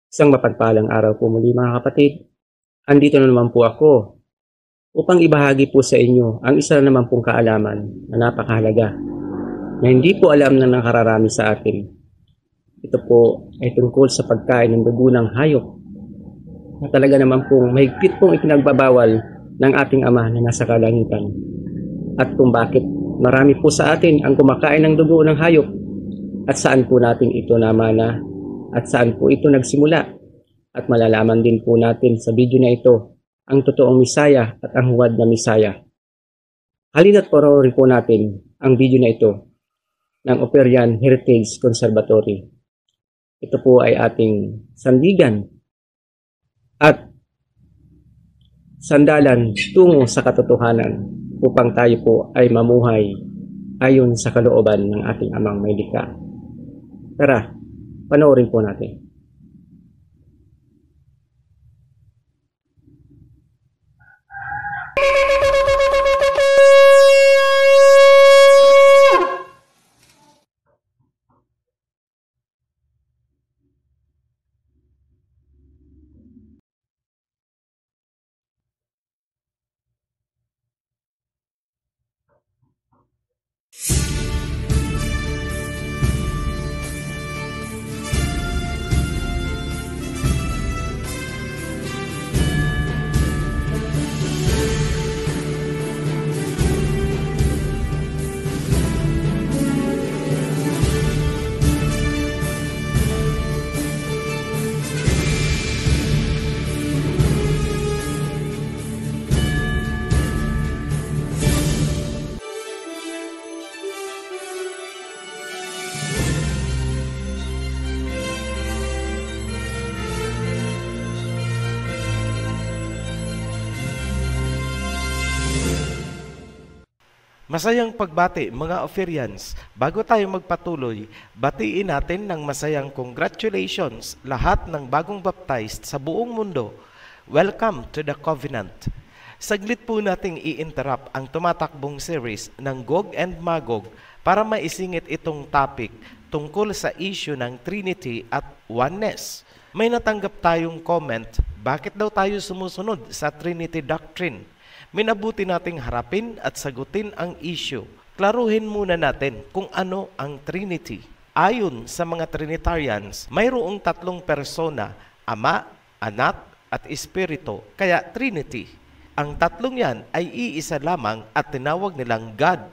Isang mapagpalang araw po muli mga kapatid. Andito na naman po ako upang ibahagi po sa inyo ang isa na naman pong kaalaman na napakahalaga na hindi po alam ng nakararami sa atin. Ito po ay tungkol sa pagkain ng dugo ng hayop na talaga naman pong mahigpit pong ipinagbabawal ng ating Ama na nasa kalangitan. At kung bakit marami po sa atin ang kumakain ng dugo ng hayop at saan po natin ito namana at saan po ito nagsimula. At malalaman din po natin sa video na ito ang totoong Misaya at ang huwad na Misaya. Halina't panoorin po natin ang video na ito ng Operian Heritage Conservatory. Ito po ay ating sandigan at sandalan tungo sa katotohanan upang tayo po ay mamuhay ayon sa kalooban ng ating Amang may likha. Tara, panoorin po natin. Masayang pagbati mga Operians. Bago tayo magpatuloy, batiin natin ng masayang congratulations lahat ng bagong baptized sa buong mundo. Welcome to the Covenant. Saglit po nating i-interrupt ang tumatakbong series ng Gog and Magog para maisingit itong topic tungkol sa issue ng Trinity at Oneness. May natanggap tayong comment, bakit daw tayo sumusunod sa Trinity Doctrine? Minabuti nating harapin at sagutin ang issue. Klaruhin muna natin kung ano ang Trinity. Ayon sa mga Trinitarians, mayroong tatlong persona, Ama, Anak, at Espiritu, kaya Trinity. Ang tatlong yan ay iisa lamang at tinawag nilang God.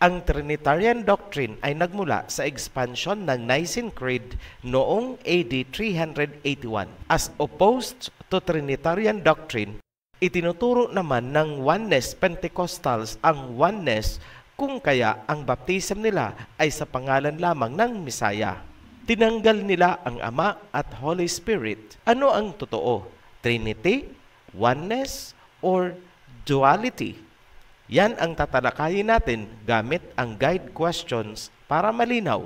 Ang Trinitarian doctrine ay nagmula sa expansion ng Nicene Creed noong AD 381. As opposed to Trinitarian doctrine, itinuturo naman ng Oneness Pentecostals ang oneness kung kaya ang baptism nila ay sa pangalan lamang ng Misaya. Tinanggal nila ang Ama at Holy Spirit. Ano ang totoo? Trinity, oneness, or duality? Yan ang tatalakayin natin gamit ang guide questions para malinaw.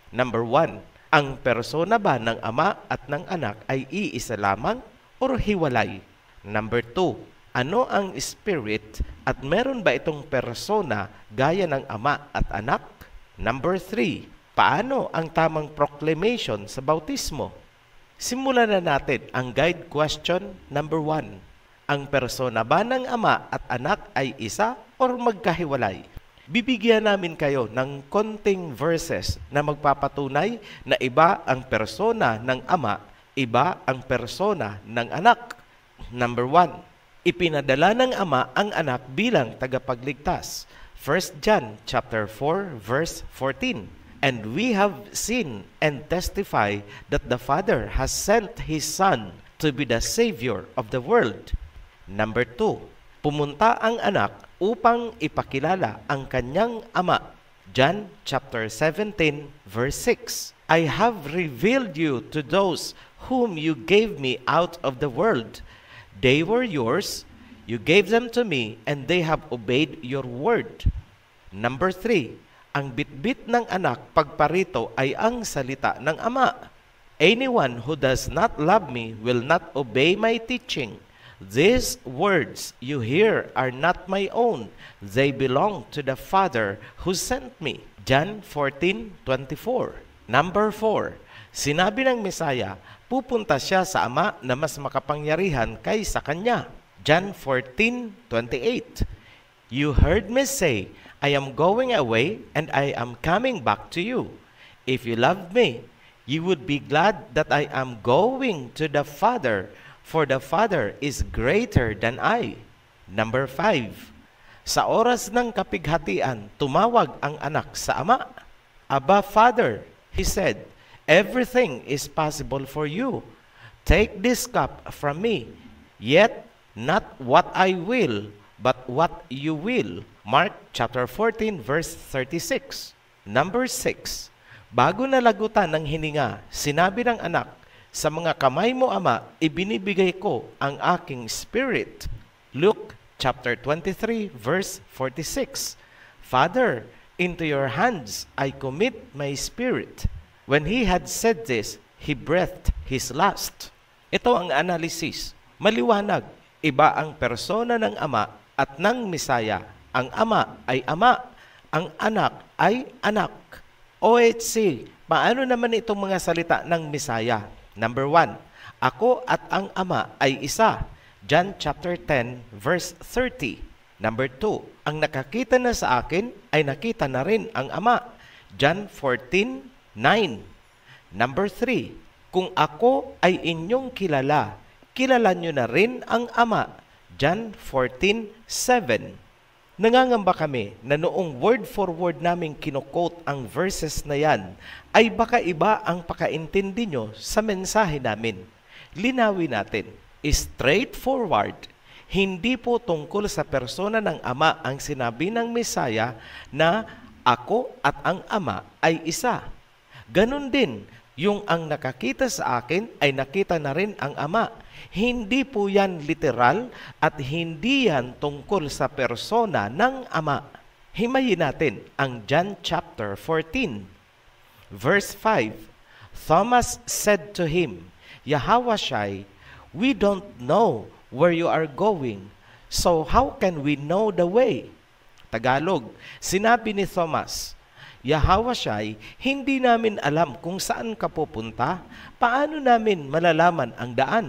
Number 1, ang persona ba ng Ama at ng Anak ay iisa lamang o hiwalay? Number 2, ano ang Spirit at meron ba itong persona gaya ng Ama at Anak? Number 3, paano ang tamang proclamation sa bautismo? Simulan na natin ang guide question number 1. Ang persona ba ng Ama at Anak ay isa o magkahiwalay? Bibigyan namin kayo ng konting verses na magpapatunay na iba ang persona ng Ama, iba ang persona ng Anak. Number 1, ipinadala ng Ama ang Anak bilang tagapagligtas. 1 John chapter 4 verse 14. And we have seen and testify that the Father has sent His Son to be the Savior of the world. Number 2, pumunta ang Anak upang ipakilala ang kanyang Ama. John chapter 17 verse 6. I have revealed you to those whom you gave me out of the world. They were yours, you gave them to me, and they have obeyed your word. Number 3, ang bitbit ng Anak pagparito ay ang salita ng Ama. Anyone who does not love me will not obey my teaching. These words you hear are not my own. They belong to the Father who sent me. John 14:24. Number 4, Sinabi ng Mesaya, pupunta siya sa Ama na mas makapangyarihan kaysa kanya. John 14:28. You heard me say, I am going away and I am coming back to you. If you loved me, you would be glad that I am going to the Father, for the Father is greater than I. Number 5. Sa oras ng kapighatian, tumawag ang anak sa ama. Abba, Father, he said, everything is possible for you. Take this cup from me, yet not what I will, but what you will. Mark chapter 14, verse 36. Number 6. Bago nalagutan ng hininga, sinabi ng anak, sa mga kamay mo, Ama, ibinibigay ko ang aking spirit. Luke chapter 23, verse 46. Father, into your hands I commit my spirit. When he had said this, he breathed his last. Ito ang analysis. Maliwanag, iba ang persona ng Ama at ng Mesaya. Ang Ama ay Ama, ang Anak ay Anak. OHC, paano naman itong mga salita ng Mesaya? Number 1, ako at ang Ama ay isa. John chapter 10, verse 30. Number 2, ang nakakita na sa akin ay nakita na rin ang Ama. John 14:9. Number 3, kung ako ay inyong kilala, kilala nyo na rin ang Ama. John 14:7. Nangangamba kami na noong word for word naming kinoquote ang verses na yan, ay baka iba ang pakaintindi nyo sa mensahe namin. Linawin natin, straightforward, hindi po tungkol sa persona ng Ama ang sinabi ng Mesaya na ako at ang Ama ay isa. Ganon din, yung ang nakakita sa akin ay nakita na rin ang Ama. Hindi po yan literal at hindi yan tungkol sa persona ng Ama. Himayin natin ang John chapter 14, verse 5. Thomas said to him, Yahawashai, we don't know where you are going, so how can we know the way? Tagalog, sinabi ni Thomas, Yahawashai, hindi namin alam kung saan ka pupunta, paano namin malalaman ang daan?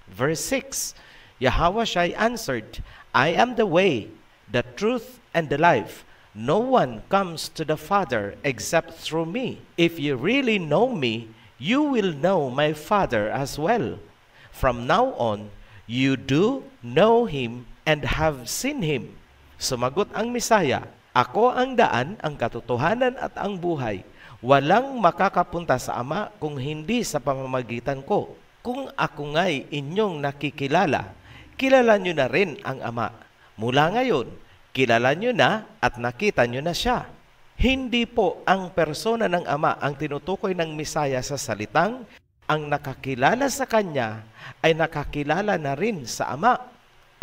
Verse 6, Yahawashai answered, I am the way, the truth, and the life. No one comes to the Father except through me. If you really know me, you will know my Father as well. From now on, you do know Him and have seen Him. Sumagot ang Mesaya, ako ang daan, ang katotohanan at ang buhay. Walang makakapunta sa Ama kung hindi sa pamamagitan ko. Kung ako nga'y inyong nakikilala, kilala nyo na rin ang Ama. Mula ngayon, kilala nyo na at nakita nyo na siya. Hindi po ang persona ng Ama ang tinutukoy ng Mesaya sa salitang, ang nakakilala sa Kanya ay nakakilala na rin sa Ama.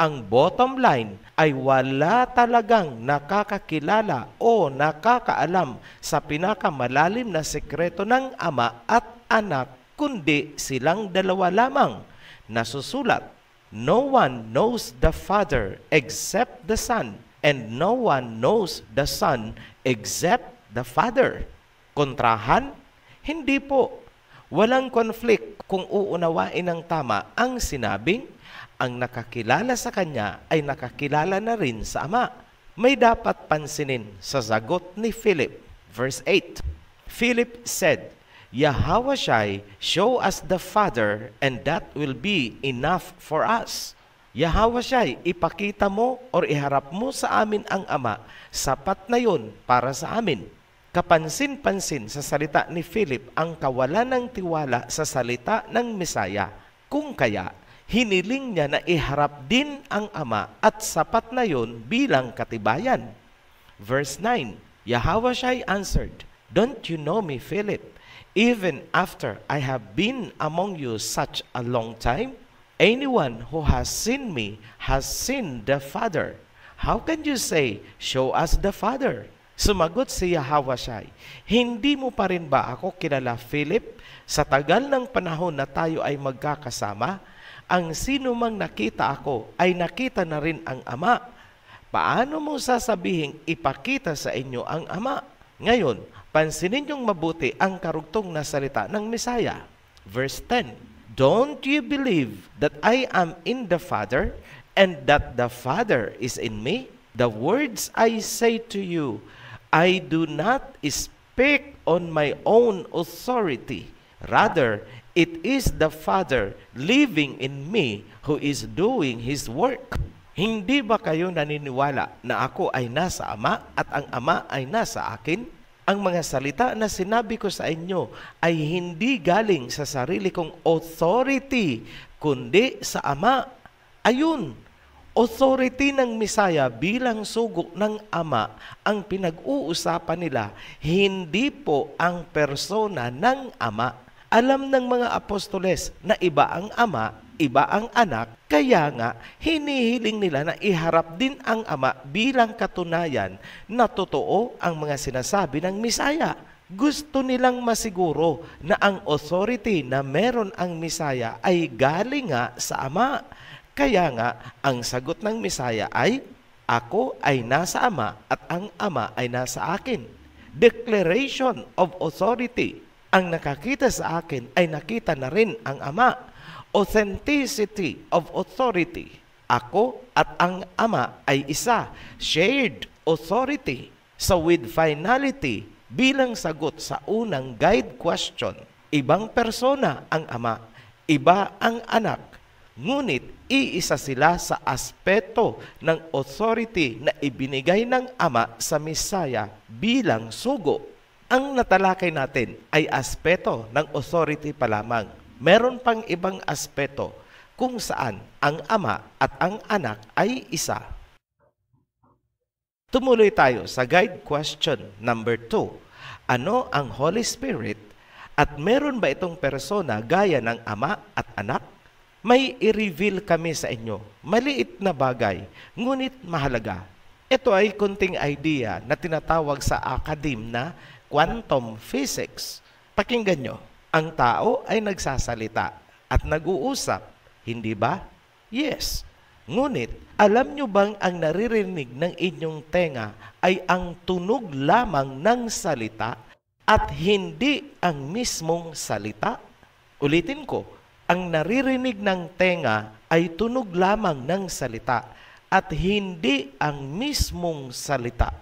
Ang bottom line ay wala talagang nakakakilala o nakakaalam sa pinakamalalim na sekreto ng Ama at Anak, kundi silang dalawa lamang. Nasusulat, no one knows the Father except the Son, and no one knows the Son except the Father. Kontrahan? Hindi po. Walang conflict kung uunawain ng tama ang sinabing, ang nakakilala sa Kanya ay nakakilala na rin sa Ama. May dapat pansinin sa sagot ni Philip. Verse 8, Philip said, Yahawashai, show us the Father, and that will be enough for us. Yahawashai, ipakita mo o iharap mo sa amin ang Ama, sapat na yon para sa amin. Kapansin-pansin sa salita ni Philip ang kawalan ng tiwala sa salita ng Mesaya. Kung kaya, hiniling niya na iharap din ang Ama at sapat na yon bilang katibayan. Verse 9, Yahawashai answered, Don't you know me, Philip? Even after I have been among you such a long time, anyone who has seen me has seen the Father. How can you say, show us the Father? Sumagot si Yahawashai, hindi mo pa rin ba ako kilala, Philip? Sa tagal ng panahon na tayo ay magkakasama, ang sino mang nakita ako ay nakita na rin ang Ama. Paano mo sasabihing ipakita sa inyo ang Ama? Ngayon, Pansinin niyong mabuti ang karugtong na salita ng Mesaya. Verse 10, "Don't you believe that I am in the Father, and that the Father is in me? The words I say to you, I do not speak on my own authority. Rather, it is the Father living in me who is doing His work." Hindi ba kayo naniniwala na ako ay nasa Ama at ang Ama ay nasa akin? Ang mga salita na sinabi ko sa inyo ay hindi galing sa sarili kong authority, kundi sa Ama. Ayun, authority ng Mesaya bilang sugo ng Ama ang pinag-uusapan nila, hindi po ang persona ng Ama. Alam ng mga apostoles na iba ang Ama, iba ang Anak, kaya nga hinihiling nila na iharap din ang Ama bilang katunayan na totoo ang mga sinasabi ng Mesaya. Gusto nilang masiguro na ang authority na meron ang Mesaya ay galing nga sa Ama. Kaya nga, ang sagot ng Mesaya ay, "Ako ay nasa Ama at ang Ama ay nasa akin." Declaration of authority. Ang nakakita sa akin ay nakita na rin ang Ama. Authenticity of authority. Ako at ang Ama ay isa. Shared authority. So with finality, bilang sagot sa unang guide question, ibang persona ang Ama, iba ang Anak, ngunit iisa sila sa aspeto ng authority na ibinigay ng Ama sa Mesaya bilang sugo. Ang natalakay natin ay aspeto ng authority pa lamang. Meron pang ibang aspeto kung saan ang Ama at ang Anak ay isa. Tumuloy tayo sa guide question number 2. Ano ang Holy Spirit at meron ba itong persona gaya ng Ama at Anak? May i-reveal kami sa inyo. Maliit na bagay, ngunit mahalaga. Ito ay kunting idea na tinatawag sa academe na quantum physics. Pakinggan nyo, ang tao ay nagsasalita at nag-uusap, hindi ba? Yes. Ngunit, alam nyo bang ang naririnig ng inyong tenga ay ang tunog lamang ng salita at hindi ang mismong salita? Ulitin ko, ang naririnig ng tenga ay tunog lamang ng salita at hindi ang mismong salita.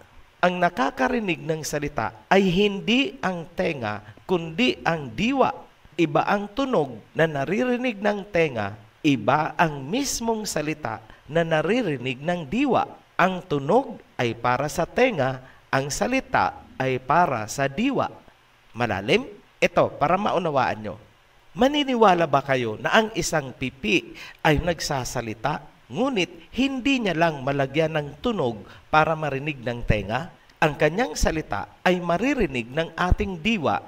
Ang nakakarinig ng salita ay hindi ang tenga, kundi ang diwa. Iba ang tunog na naririnig ng tenga, iba ang mismong salita na naririnig ng diwa. Ang tunog ay para sa tenga, ang salita ay para sa diwa. Malalim? Ito, para maunawaan nyo. Maniniwala ba kayo na ang isang pipi ay nagsasalita, ngunit hindi niya lang malagyan ng tunog para marinig ng tenga? Ang kanyang salita ay maririnig ng ating diwa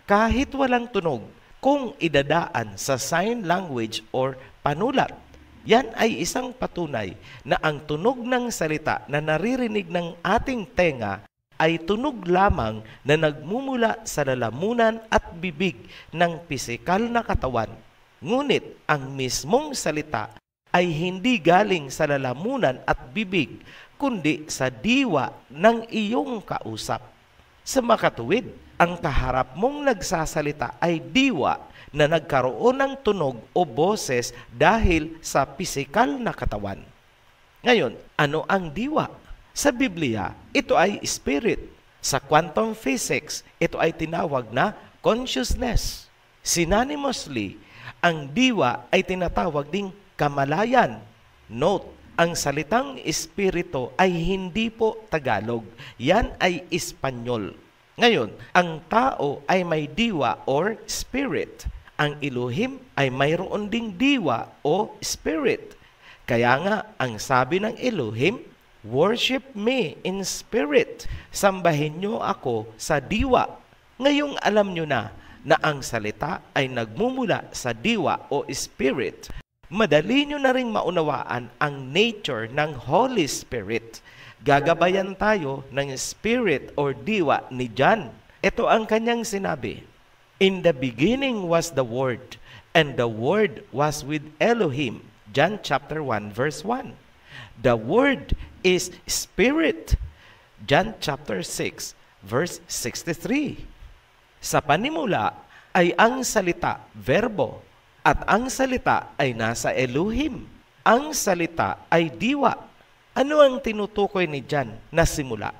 kahit walang tunog kung idadaan sa sign language or panulat. Yan ay isang patunay na ang tunog ng salita na naririnig ng ating tenga ay tunog lamang na nagmumula sa lalamunan at bibig ng pisikal na katawan. Ngunit ang mismong salita ay hindi galing sa lalamunan at bibig, kundi sa diwa ng iyong kausap. Sa makatuwid, ang kaharap mong nagsasalita ay diwa na nagkaroon ng tunog o boses dahil sa pisikal na katawan. Ngayon, ano ang diwa? Sa Biblia, ito ay spirit. Sa quantum physics, ito ay tinawag na consciousness. Synonymously, ang diwa ay tinatawag ding kamalayan. Note, ang salitang espiritu ay hindi po Tagalog. Yan ay Espanyol. Ngayon, ang tao ay may diwa or spirit. Ang Elohim ay mayroon ding diwa o spirit. Kaya nga, ang sabi ng Elohim, "Worship me in spirit." Sambahin nyo ako sa diwa. Ngayong alam nyo na ang salita ay nagmumula sa diwa o spirit. Madali nyo na rin maunawaan ang nature ng Holy Spirit. Gagabayan tayo ng spirit or diwa ni John. Ito ang kanyang sinabi, "In the beginning was the Word, and the Word was with Elohim." John chapter 1 verse 1. The Word is Spirit. John chapter 6 verse 63. Sa panimula ay ang salita, verbo, at ang salita ay nasa Elohim. Ang salita ay diwa. Ano ang tinutukoy ni John na simula?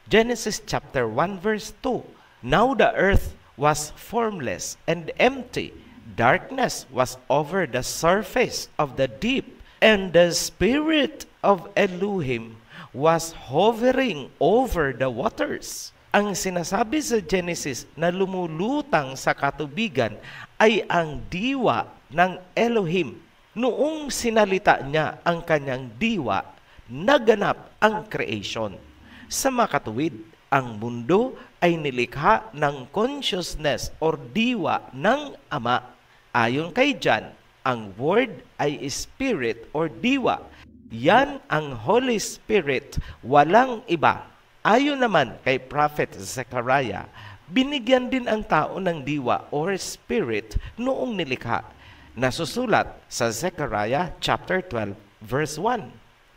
Genesis chapter 1 verse 2. Now the earth was formless and empty. Darkness was over the surface of the deep, and the Spirit of Elohim was hovering over the waters. Ang sinasabi sa Genesis na lumulutang sa katubigan ay ang diwa ng Elohim. Noong sinalita niya ang kanyang diwa, naganap ang creation. Sa makatuwid, ang mundo ay nilikha ng consciousness or diwa ng Ama. Ayon kay John, ang Word ay Spirit or diwa. Yan ang Holy Spirit, walang iba. Ayon naman kay Prophet Zechariah, binigyan din ang tao ng diwa or spirit noong nilikha. Nasusulat sa Zechariah chapter 12 verse 1.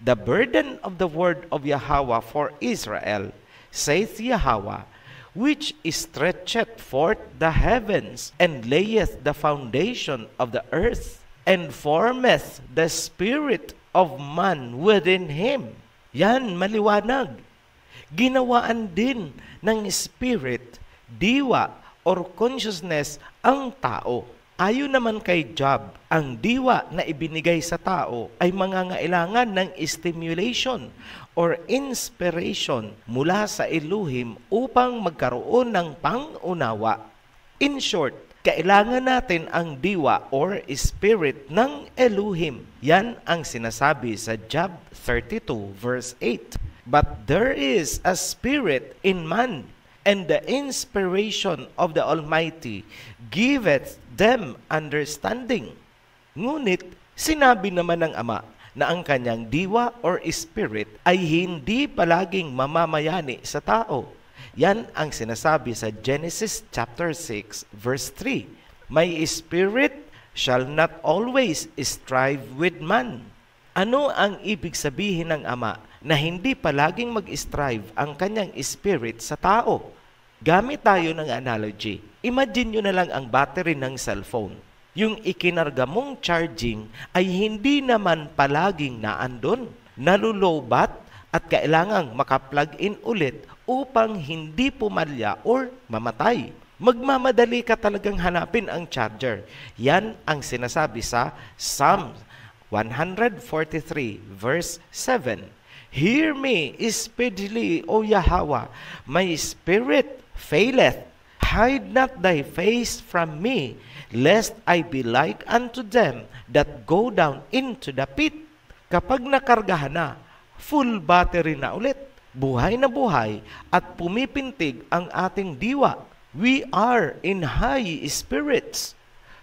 The burden of the word of Yahweh for Israel, saith Yahweh, which stretcheth forth the heavens, and layeth the foundation of the earth, and formeth the spirit of man within him. Yan, maliwanag. Ginawaan din ng spirit, diwa, or consciousness ang tao. Ayon naman kay Job, ang diwa na ibinigay sa tao ay mangangailangan ng stimulation or inspiration mula sa Elohim upang magkaroon ng pangunawa. In short, kailangan natin ang diwa or spirit ng Elohim. Yan ang sinasabi sa Job 32 verse 8. But there is a spirit in man, and the inspiration of the Almighty giveth them understanding. Ngunit, sinabi naman ng Ama na ang kanyang diwa or spirit ay hindi palaging mamamayani sa tao. Yan ang sinasabi sa Genesis chapter 6 verse 3. My spirit shall not always strive with man. Ano ang ibig sabihin ng Ama na hindi palaging mag-strive ang kanyang spirit sa tao? Gamit tayo ng analogy. Imagine nyo na lang ang battery ng cellphone. Yung ikinarga mong charging ay hindi naman palaging naandun. Nalulobat at kailangang maka-plug in ulit upang hindi pumalya or mamatay. Magmamadali ka talagang hanapin ang charger. Yan ang sinasabi sa Psalm 143 verse 7. Hear me speedily, O Yahweh, my spirit faileth. Hide not thy face from me, lest I be like unto them that go down into the pit. Kapag nakargahan na, full battery na ulit, buhay na buhay, at pumipintig ang ating diwa. We are in high spirits.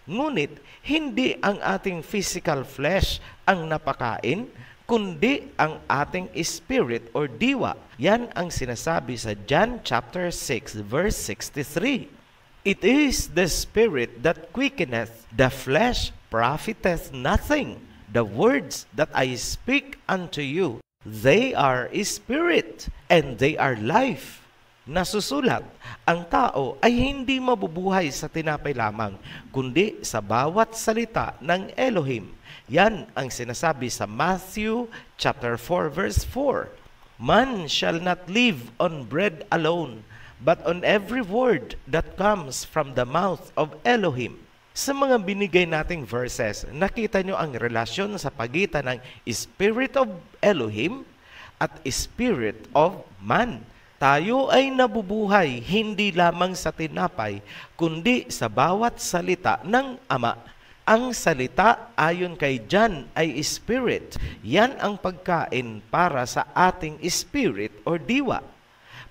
Ngunit, hindi ang ating physical flesh ang napakain, kundi ang ating spirit or diwa. Yan ang sinasabi sa John chapter 6 verse 63. It is the spirit that quickeneth, the flesh profiteth nothing. The words that I speak unto you, they are spirit, and they are life. Nasusulat, ang tao ay hindi mabubuhay sa tinapay lamang, kundi sa bawat salita ng Elohim. Yan ang sinasabi sa Matthew chapter 4 verse 4. Man shall not live on bread alone, but on every word that comes from the mouth of Elohim. Sa mga binigay nating verses, nakita nyo ang relasyon sa pagitan ng Spirit of Elohim at Spirit of man. Tayo ay nabubuhay hindi lamang sa tinapay, kundi sa bawat salita ng Ama. Ang salita ayon kay John ay spirit. Yan ang pagkain para sa ating spirit or diwa.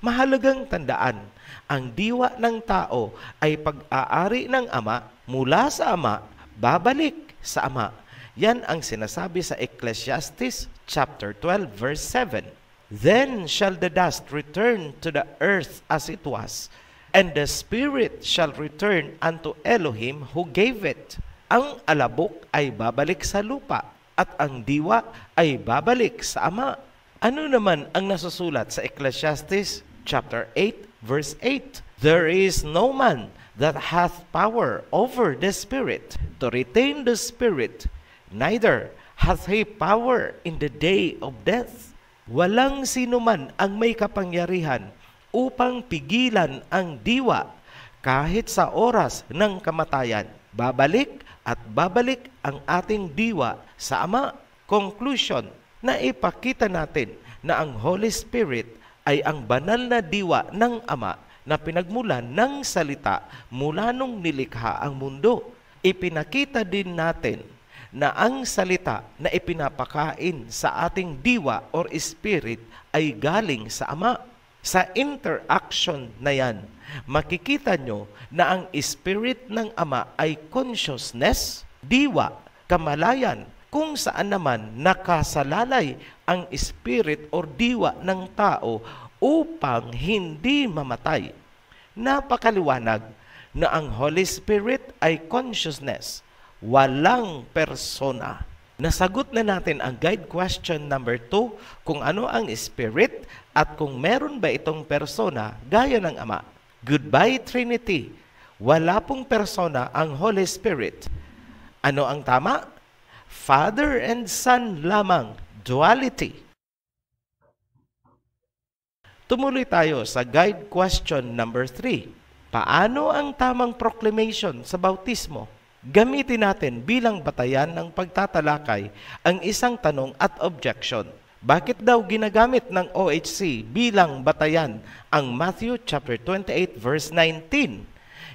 Mahalagang tandaan, ang diwa ng tao ay pag-aari ng Ama, mula sa Ama, babalik sa Ama. Yan ang sinasabi sa Ecclesiastes chapter 12 verse 7. Then shall the dust return to the earth as it was, and the spirit shall return unto Elohim who gave it. Ang alabok ay babalik sa lupa, at ang diwa ay babalik sa Ama. Ano naman ang nasusulat sa Ecclesiastes chapter 8 verse 8, there is no man that hath power over the Spirit to retain the Spirit, neither hath he power in the day of death. Walang sino man ang may kapangyarihan upang pigilan ang diwa kahit sa oras ng kamatayan. Babalik at babalik ang ating diwa sa Ama. Conclusion, na ipakita natin na ang Holy Spirit ay ang banal na diwa ng Ama na pinagmulan ng salita mula nung nilikha ang mundo. Ipinakita din natin na ang salita na ipinapakain sa ating diwa or spirit ay galing sa Ama. Sa interaction na yan, makikita nyo na ang spirit ng Ama ay consciousness, diwa, kamalayan, kung saan naman nakasalalay ang spirit or diwa ng tao upang hindi mamatay. Napakaliwanag na ang Holy Spirit ay consciousness, walang persona. Nasagot na natin ang guide question number 2, kung ano ang spirit at kung meron ba itong persona gaya ng Ama. Goodbye Trinity, wala pong persona ang Holy Spirit. Ano ang tama? Father and Son lamang, duality. Tumuloy tayo sa guide question number 3. Paano ang tamang proclamation sa bautismo? Gamitin natin bilang batayan ng pagtatalakay ang isang tanong at objection. Bakit daw ginagamit ng OHC bilang batayan ang Matthew chapter 28 verse 19?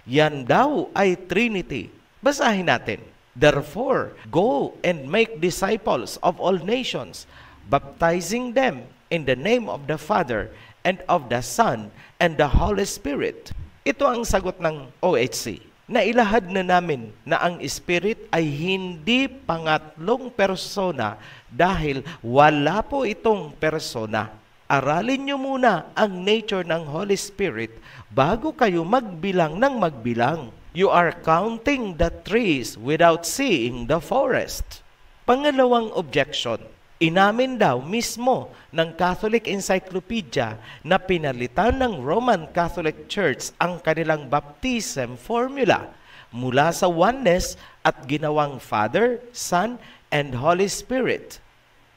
Yan daw ay Trinity. Basahin natin. Therefore, go and make disciples of all nations, baptizing them in the name of the Father and of the Son and the Holy Spirit. Ito ang sagot ng OHC. Nailahad na namin na ang Spirit ay hindi pangatlong persona dahil wala po itong persona. Aralin nyo muna ang nature ng Holy Spirit bago kayo magbilang ng magbilang. You are counting the trees without seeing the forest. Pangalawang objection, inamin daw mismo ng Catholic Encyclopedia na pinalitan ng Roman Catholic Church ang kanilang baptism formula mula sa oneness at ginawang Father, Son, and Holy Spirit.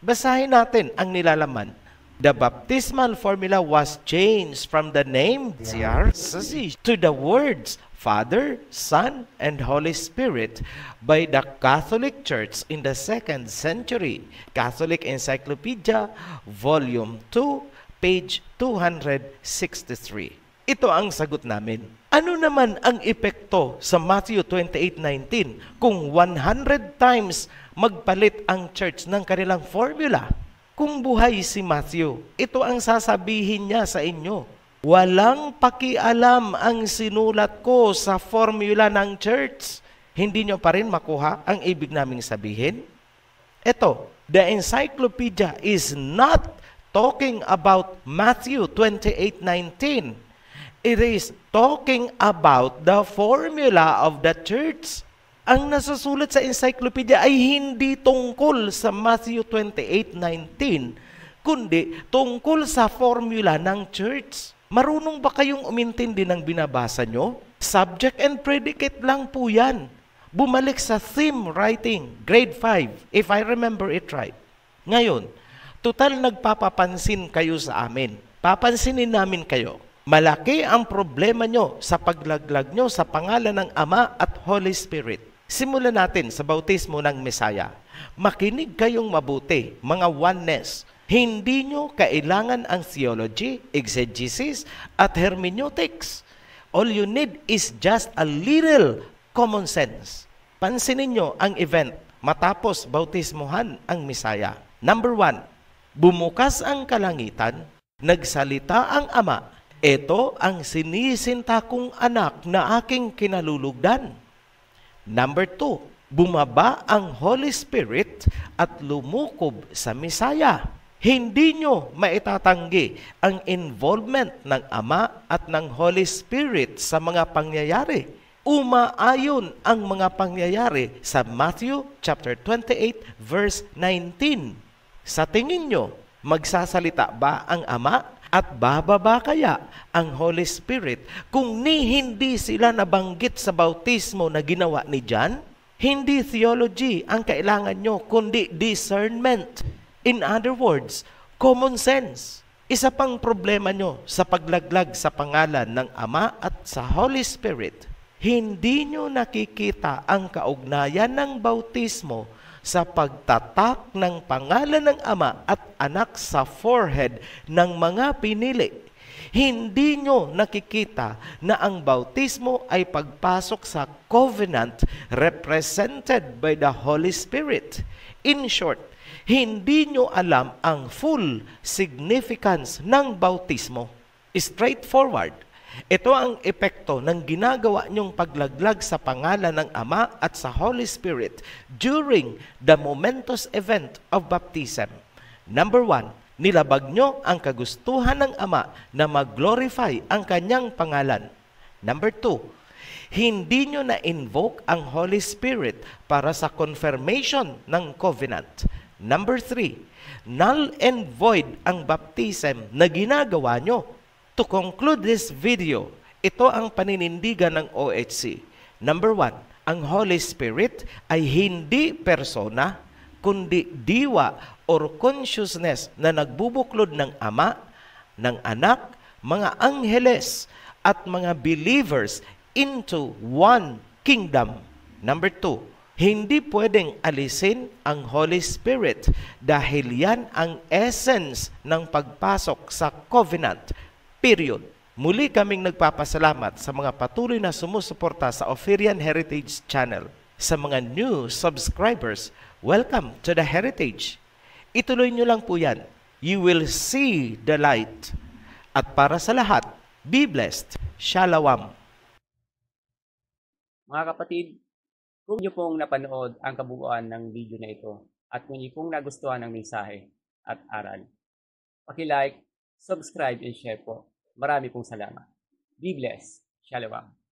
Basahin natin ang nilalaman. The baptismal formula was changed from the name to the words Father, Son, and Holy Spirit by the Catholic Church in the 2nd century. Catholic Encyclopedia, Volume 2, page 263. Ito ang sagot namin. Ano naman ang epekto sa Matthew 28:19 kung 100 times magpalit ang church ng kanilang formula? Kung buhay si Matthew, ito ang sasabihin niya sa inyo. Walang pakialam ang sinulat ko sa formula ng church. Hindi nyo pa rin makuha ang ibig naming sabihin? Ito, the encyclopedia is not talking about Matthew 28:19. It is talking about the formula of the church. Ang nasusulat sa encyclopedia ay hindi tungkol sa Matthew 28:19, kundi tungkol sa formula ng church. Marunong ba kayong umintindi ng binabasa nyo? Subject and predicate lang po yan. Bumalik sa theme writing, grade 5, if I remember it right. Ngayon, total nagpapapansin kayo sa amin. Papansinin namin kayo. Malaki ang problema nyo sa paglaglag nyo sa pangalan ng Ama at Holy Spirit. Simulan natin sa bautismo ng Mesaya. Makinig kayong mabuti, mga oneness. Hindi nyo kailangan ang theology, exegesis, at hermeneutics. All you need is just a little common sense. Pansinin nyo ang event matapos bautismuhan ang Mesaya. Number 1, bumukas ang kalangitan, nagsalita ang Ama. Ito ang sinisinta kong anak na aking kinalulugdan. Number 2, bumaba ang Holy Spirit at lumukob sa Mesaya. Hindi nyo maitatanggi ang involvement ng Ama at ng Holy Spirit sa mga pangyayari. Umaayon ang mga pangyayari sa Matthew chapter 28 verse 19. Sa tingin nyo, magsasalita ba ang Ama At bababa kaya ang Holy Spirit kung hindi sila nabanggit sa bautismo na ginawa ni John? Hindi theology ang kailangan nyo, kundi discernment. In other words, common sense. Isa pang problema nyo sa paglaglag sa pangalan ng Ama at sa Holy Spirit, hindi nyo nakikita ang kaugnayan ng bautismo sa pagtatak ng pangalan ng Ama at Anak sa forehead ng mga pinili. Hindi nyo nakikita na ang bautismo ay pagpasok sa covenant represented by the Holy Spirit. In short, hindi nyo alam ang full significance ng bautismo. Straightforward. Ito ang epekto ng ginagawa niyong paglaglag sa pangalan ng Ama at sa Holy Spirit during the momentous event of baptism. Number 1, nilabag niyo ang kagustuhan ng Ama na mag-glorify ang kanyang pangalan. Number 2, hindi niyo na-invoke ang Holy Spirit para sa confirmation ng covenant. Number 3, null and void ang baptism na ginagawa niyo. To conclude this video, ito ang paninindigan ng OHC. Number 1, ang Holy Spirit ay hindi persona, kundi diwa or consciousness na nagbubuklod ng Ama, ng Anak, mga angheles, at mga believers into one kingdom. Number 2, hindi pwedeng alisin ang Holy Spirit dahil yan ang essence ng pagpasok sa covenant. Period. Muli kaming nagpapasalamat sa mga patuloy na sumusuporta sa Ophirian Heritage Channel. Sa mga new subscribers, welcome to the Heritage. Ituloy nyo lang po yan. You will see the light. At para sa lahat, be blessed. Shalom. Mga kapatid, kung niyo pong napanood ang kabuuan ng video na ito at kung niyo pong nagustuhan ang mensahe at aral, paki-like, subscribe, and share po. Marami pong salamat. Be blessed. Shalom.